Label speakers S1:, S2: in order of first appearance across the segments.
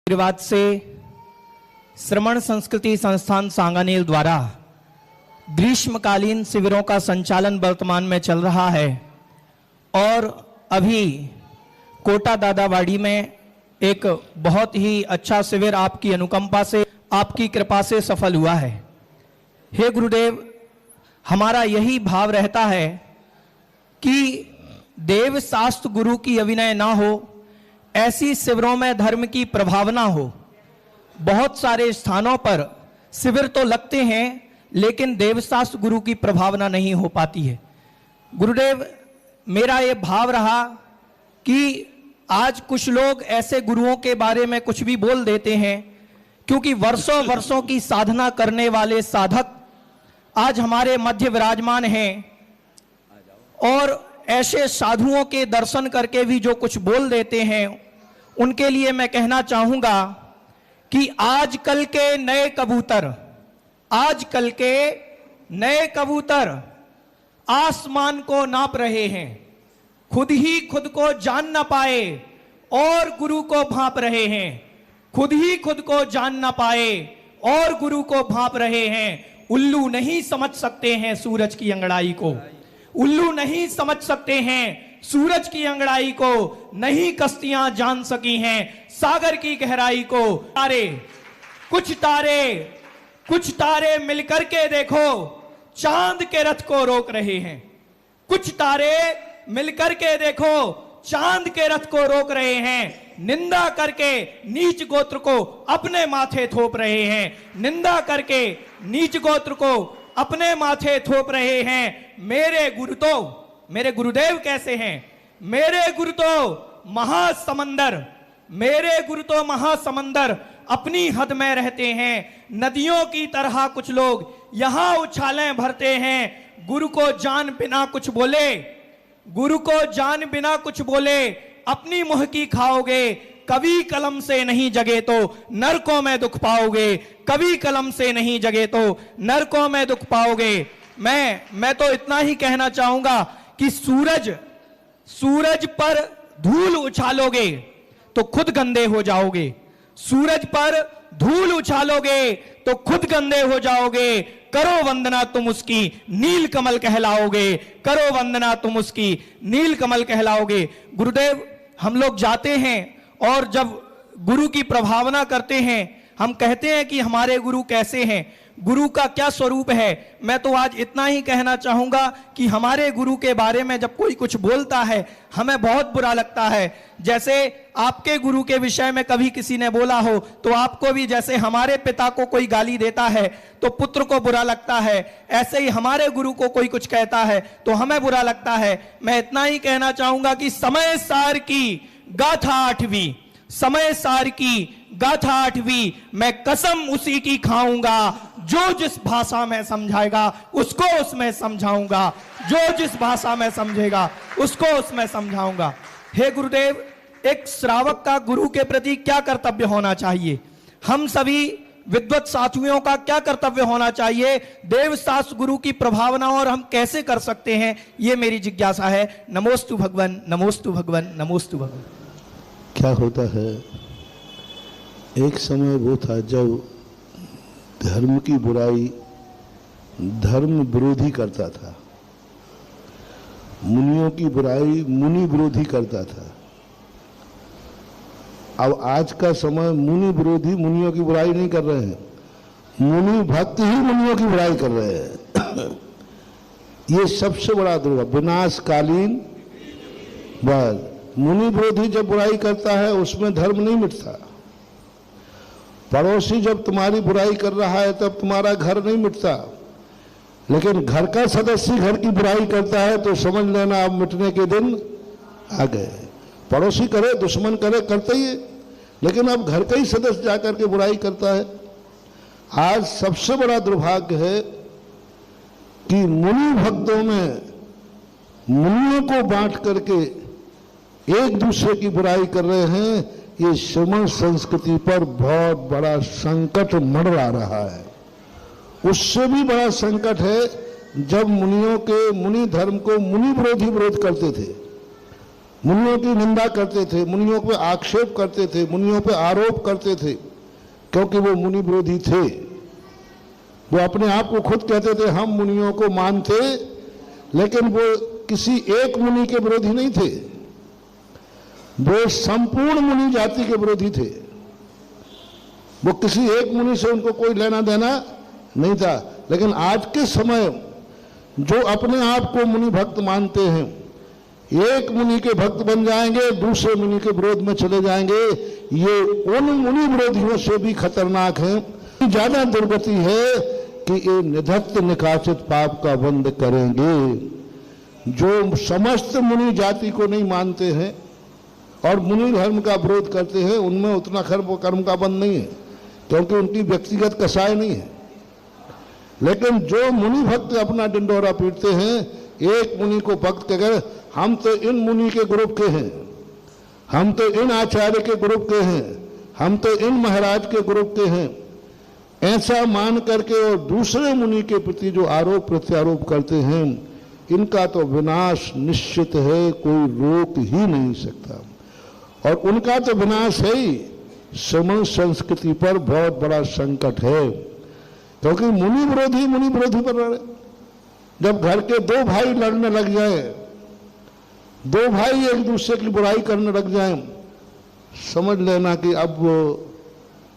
S1: आशीर्वाद से श्रमण संस्कृति संस्थान सांगानेर द्वारा ग्रीष्मकालीन शिविरों का संचालन वर्तमान में चल रहा है और अभी कोटा दादावाड़ी में एक बहुत ही अच्छा शिविर आपकी अनुकंपा से, आपकी कृपा से सफल हुआ है। हे गुरुदेव, हमारा यही भाव रहता है कि देव शास्त्र गुरु की अविनय ना हो, ऐसी शिविरों में धर्म की प्रभावना हो। बहुत सारे स्थानों पर शिविर तो लगते हैं लेकिन देवशास्त्र गुरु की प्रभावना नहीं हो पाती है। गुरुदेव, मेरा ये भाव रहा कि आज कुछ लोग ऐसे गुरुओं के बारे में कुछ भी बोल देते हैं, क्योंकि वर्षों वर्षों की साधना करने वाले साधक आज हमारे मध्य विराजमान हैं और ऐसे साधुओं के दर्शन करके भी जो कुछ बोल देते हैं, उनके लिए मैं कहना चाहूंगा कि आजकल के नए कबूतर आसमान को नाप रहे हैं, खुद ही खुद को जान ना पाए और गुरु को भांप रहे हैं, खुद ही खुद को जान ना पाए और गुरु को भांप रहे हैं। उल्लू नहीं समझ सकते हैं सूरज की अंगड़ाई को, उल्लू नहीं समझ सकते हैं सूरज की अंगड़ाई को, नहीं कश्तियां जान सकी हैं सागर की गहराई को। कुछ तारे मिलकर के देखो चांद के रथ को रोक रहे हैं, कुछ तारे मिलकर के देखो चांद के रथ को रोक रहे हैं। निंदा करके नीच गोत्र को अपने माथे थोप रहे हैं, निंदा करके नीच गोत्र को अपने माथे थोप रहे हैं। मेरे गुरुदेव कैसे हैं? मेरे गुरु तो महासमंदर अपनी हद में रहते हैं। नदियों की तरह कुछ लोग यहां उछालें भरते हैं। गुरु को जान बिना कुछ बोले अपनी मुंह की खाओगे। कभी कलम से नहीं जगे तो नरकों में दुख पाओगे, कभी कलम से नहीं जगे तो नरकों में दुख पाओगे। मैं तो इतना ही कहना चाहूंगा कि सूरज पर धूल उछालोगे तो खुद गंदे हो जाओगे, सूरज पर धूल उछालोगे तो खुद गंदे हो जाओगे। करो वंदना तुम उसकी नील कमल कहलाओगे, करो वंदना तुम उसकी नील कमल कहलाओगे। गुरुदेव, हम लोग जाते हैं और जब गुरु की प्रभावना करते हैं, हम कहते हैं कि हमारे गुरु कैसे हैं, गुरु का क्या स्वरूप है। मैं तो आज इतना ही कहना चाहूंगा कि हमारे गुरु के बारे में जब कोई कुछ बोलता है हमें बहुत बुरा लगता है। जैसे आपके गुरु के विषय में कभी किसी ने बोला हो तो आपको भी, जैसे हमारे पिता को कोई गाली देता है तो पुत्र को बुरा लगता है, ऐसे ही हमारे गुरु को कोई कुछ कहता है तो हमें बुरा लगता है। मैं इतना ही कहना चाहूंगा कि समय सार की गाथा आठवीं, मैं कसम उसी की खाऊंगा जो जिस भाषा में समझाएगा उसको उसमें समझाऊंगा, जो जिस भाषा में समझेगा उसको उसमें समझाऊंगा। हे गुरुदेव, एक श्रावक का गुरु के प्रति क्या कर्तव्य होना चाहिए? हम सभी विद्वत साथियों का क्या कर्तव्य होना चाहिए? देवशास्त्र गुरु की प्रभावना और हम कैसे कर सकते हैं, ये मेरी जिज्ञासा है। नमोस्तु भगवन, नमोस्तु भगवन, नमोस्तु भगवन।
S2: क्या होता है, एक समय वो था जब धर्म की बुराई धर्म विरोधी करता था, मुनियों की बुराई मुनि विरोधी करता था। अब आज का समय मुनि विरोधी मुनियों की बुराई नहीं कर रहे हैं, मुनि भक्त ही मुनियों की बुराई कर रहे हैं। ये सबसे बड़ा दुर्भाग्य, विनाशकालीन बात। मुनि विरोधी जब बुराई करता है उसमें धर्म नहीं मिटता। पड़ोसी जब तुम्हारी बुराई कर रहा है तब तुम्हारा घर नहीं मिटता, लेकिन घर का सदस्य घर की बुराई करता है तो समझ लेना अब मिटने के दिन आ गए। पड़ोसी करे, दुश्मन करे, करते ही है, लेकिन अब घर का ही सदस्य जाकर के बुराई करता है। आज सबसे बड़ा दुर्भाग्य है कि मुनि भक्तों में मुनियों को बांट करके एक दूसरे की बुराई कर रहे हैं। ये श्रमण संस्कृति पर बहुत बड़ा संकट मंडरा रहा है। उससे भी बड़ा संकट है जब मुनि धर्म को मुनि विरोधी विरोध करते थे, मुनियों की निंदा करते थे, मुनियों पे आक्षेप करते थे, मुनियों पे आरोप करते थे, क्योंकि वो मुनि विरोधी थे। वो अपने आप को खुद कहते थे हम मुनियों को मानते, लेकिन वो किसी एक मुनि के विरोधी नहीं थे, वो संपूर्ण मुनि जाति के विरोधी थे। वो किसी एक मुनि से उनको कोई लेना देना नहीं था। लेकिन आज के समय जो अपने आप को मुनि भक्त मानते हैं, एक मुनि के भक्त बन जाएंगे, दूसरे मुनि के विरोध में चले जाएंगे, ये उन मुनि विरोधियों से भी खतरनाक है। ज्यादा दुर्गति है कि ये निधत्त निकाचित पाप का बंद करेंगे। जो समस्त मुनि जाति को नहीं मानते हैं और मुनि धर्म का विरोध करते हैं, उनमें उतना कर्म का बंध नहीं है, क्योंकि उनकी व्यक्तिगत कसाय नहीं है। लेकिन जो मुनि भक्त अपना डिंडोरा पीटते हैं, एक मुनि को भक्त कहकर हम तो इन मुनि के ग्रुप के हैं, हम तो इन आचार्य के ग्रुप के हैं, हम तो इन महाराज के ग्रुप के हैं, ऐसा मान करके और दूसरे मुनि के प्रति जो आरोप प्रत्यारोप करते हैं, इनका तो विनाश निश्चित है, कोई रोक ही नहीं सकता। और उनका तो विनाश है ही, श्रमण संस्कृति पर बहुत बड़ा संकट है, क्योंकि मुनि विरोधी पर लड़े। जब घर के दो भाई लड़ने लग जाए, दो भाई एक दूसरे की बुराई करने लग जाए, समझ लेना कि अब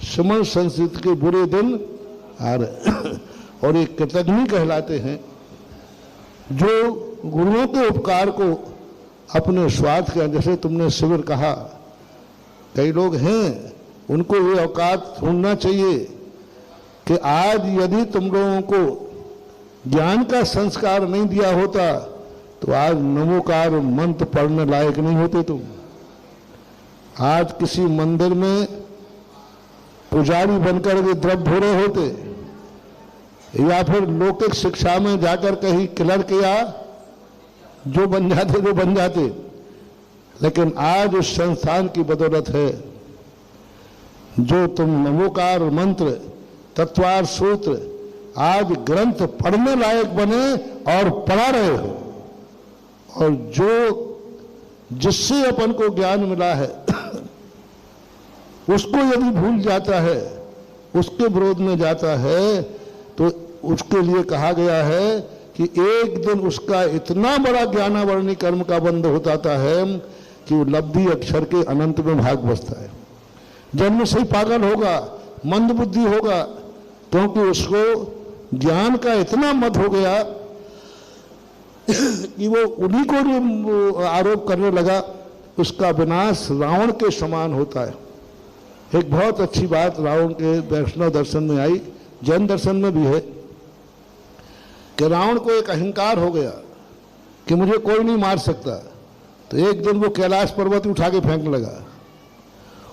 S2: श्रमण संस्कृति के बुरे दिन आ रहे। और एक कृतज्ञ कहलाते हैं जो गुरुओं के उपकार को अपने स्वार्थ के, जैसे तुमने शिविर कहा, कई लोग हैं उनको ये औकात ढूंढना चाहिए कि आज यदि तुम लोगों को ज्ञान का संस्कार नहीं दिया होता तो आज नमोकार मंत्र पढ़ने लायक नहीं होते तुम। आज किसी मंदिर में पुजारी बनकर के द्रव्य भोरे होते, या फिर लौकिक शिक्षा में जाकर कहीं क्लर्क या जो बन जाते। लेकिन आज उस संस्थान की बदौलत है जो तुम नमोकार मंत्र, तत्वार सूत्र, आज ग्रंथ पढ़ने लायक बने और पढ़ा रहे हो। और जो जिससे अपन को ज्ञान मिला है उसको यदि भूल जाता है, उसके विरोध में जाता है, तो उसके लिए कहा गया है कि एक दिन उसका इतना बड़ा ज्ञानावरणी कर्म का बंध हो जाता है कि वो लब्धि अक्षर के अनंत में भाग बसता है। जन्म से ही पागल होगा, मंद बुद्धि होगा, क्योंकि उसको ज्ञान का इतना मत हो गया कि वो उन्हीं को जो आरोप करने लगा, उसका विनाश रावण के समान होता है। एक बहुत अच्छी बात रावण के वैष्णव दर्शन में आई, जैन दर्शन में भी है, कि रावण को एक अहंकार हो गया कि मुझे कोई नहीं मार सकता। तो एक दिन वो कैलाश पर्वत उठा के फेंकने लगा।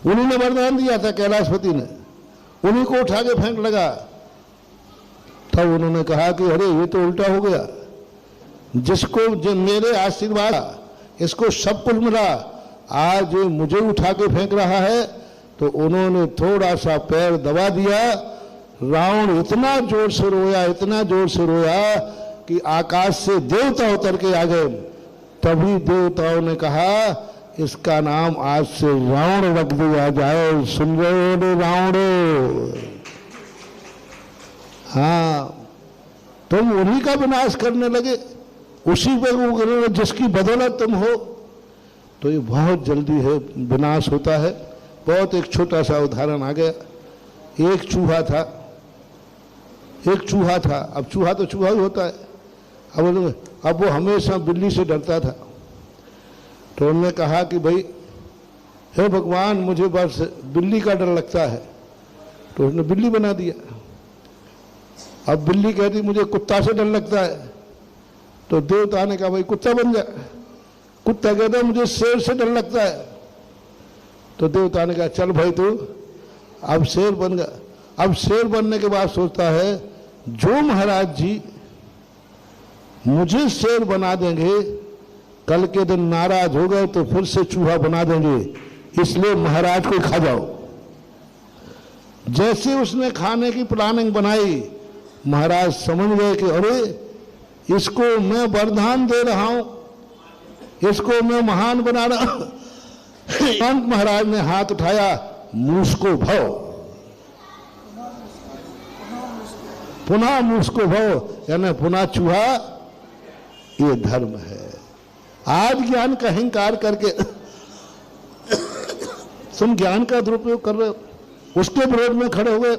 S2: उन्हीं ने वरदान दिया था, कैलाशपति ने, उन्हीं को उठा के फेंक लगा। तब उन्होंने कहा कि अरे ये तो उल्टा हो गया, जिसको जो मेरे आशीर्वाद इसको सब कुछ मिला, आज मुझे उठा के फेंक रहा है। तो उन्होंने थोड़ा सा पैर दबा दिया, रावण इतना जोर से रोया, इतना जोर से रोया कि आकाश से देवता उतर के आ गए। तभी देवताओं ने कहा इसका नाम आज से रावण रख दिया जाए। सुन रहे हो रावण? हाँ, तुम उन्हीं का विनाश करने लगे, उसी पे वो जिसकी बदौलत तुम हो। तो ये बहुत जल्दी है विनाश होता है। बहुत एक छोटा सा उदाहरण आ गया। एक चूहा था, अब चूहा तो चूहा ही होता है। अब वो हमेशा बिल्ली से डरता था। तो उन्होंने कहा कि भाई हे भगवान, मुझे बस बिल्ली का डर लगता है। तो उसने बिल्ली बना दिया। अब बिल्ली कहती मुझे कुत्ता से डर लगता है। तो देवता ने कहा भाई कुत्ता बन जा। कुत्ता कहता मुझे शेर से डर लगता है। तो देवता ने कहा चल भाई तू अब शेर बन गया। अब शेर बनने के बाद सोचता है जो महाराज जी मुझे शेर बना देंगे, कल के दिन नाराज हो गए तो फिर से चूहा बना देंगे, इसलिए महाराज को खा जाओ। जैसे उसने खाने की प्लानिंग बनाई, महाराज समझ गए कि अरे इसको मैं वरदान दे रहा हूं, इसको मैं महान बना रहा। अंत महाराज ने हाथ उठाया, मूसको भव, पुनः मूसको भव, यानी पुनः चूहा, ये धर्म है। आज ज्ञान का अहंकार करके तुम ज्ञान का दुरुपयोग कर रहे हो, उसके विरोध में खड़े हुए।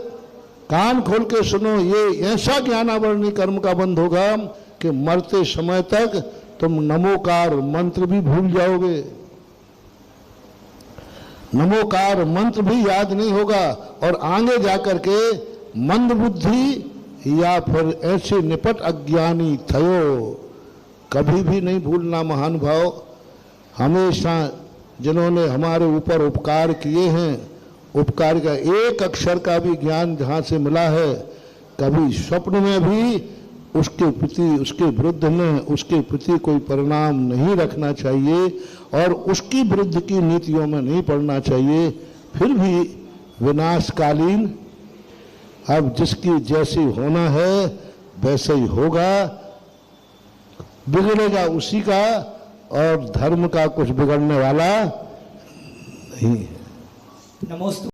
S2: कान खोल के सुनो, ये ऐसा ज्ञानावरणी कर्म का बंध होगा कि मरते समय तक तुम नमोकार मंत्र भी भूल जाओगे, नमोकार मंत्र भी याद नहीं होगा, और आगे जाकर के मंद बुद्धि या फिर ऐसे निपट अज्ञानी थयो, कभी भी नहीं भूलना महानुभाव। हमेशा जिन्होंने हमारे ऊपर उपकार किए हैं, उपकार का एक अक्षर का भी ज्ञान जहाँ से मिला है, कभी स्वप्न में भी उसके प्रति, उसके विरुद्ध में उसके प्रति कोई परिणाम नहीं रखना चाहिए और उसकी विरुद्ध की नीतियों में नहीं पड़ना चाहिए। फिर भी विनाशकालीन, अब जिसकी जैसी होना है वैसे ही होगा, बिगड़ेगा उसी का, और धर्म का कुछ बिगड़ने वाला नहीं है।
S1: नमोस्तु।